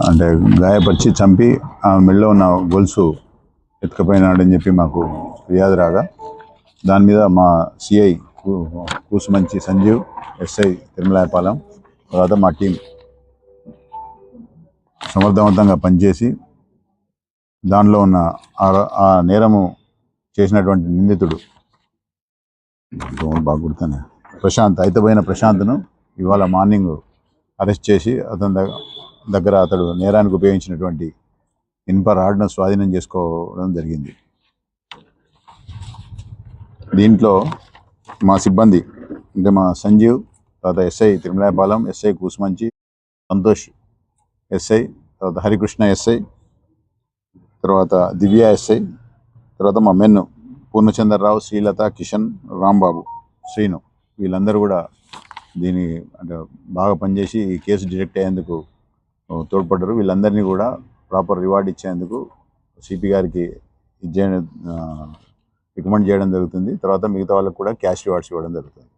అంటే గాయపరిచి చంపి ఆ మెడలో ఉన్న గొలుసు ఎత్తుకపోయినాడని చెప్పి మాకు ఫిర్యాదు రాగా దాని మీద మా సిఐ కూసుమంచి సంజీవ్, ఎస్ఐ తిరుమలాయపాలెం, తర్వాత మా టీం సమర్థవంతంగా పనిచేసి దానిలో ఉన్న ఆ నేరము చేసినటువంటి నిందితుడు బాగా గుర్తానే ప్రశాంత్, అయితపోయిన ప్రశాంత్ను ఇవాళ మార్నింగ్ అరెస్ట్ చేసి అతని దగ్గర అతడు నేరానికి ఉపయోగించినటువంటి ఇనుప రాడ్ను స్వాధీనం చేసుకోవడం జరిగింది. దీంట్లో మా సిబ్బంది అంటే మా సంజీవ్, తర్వాత SI Tirumalayapalem, SI Kusumanchi, Santosh SI, తర్వాత హరికృష్ణ ఎస్ఐ, తర్వాత దివ్య ఎస్ఐ, తర్వాత మా మెన్ను పూర్ణచంద్రరావు, శ్రీలత, కిషన్, రాంబాబు, శ్రీను, వీళ్ళందరూ కూడా దీని అంటే బాగా పనిచేసి ఈ కేసు డిటెక్ట్ అయ్యేందుకు తోడ్పడ్డారు. వీళ్ళందరినీ కూడా ప్రాపర్ రివార్డ్ ఇచ్చేందుకు సిపి గారికి రికమెండ్ చేయడం జరుగుతుంది. తర్వాత మిగతా వాళ్ళకు కూడా క్యాష్ రివార్డ్స్ ఇవ్వడం జరుగుతుంది.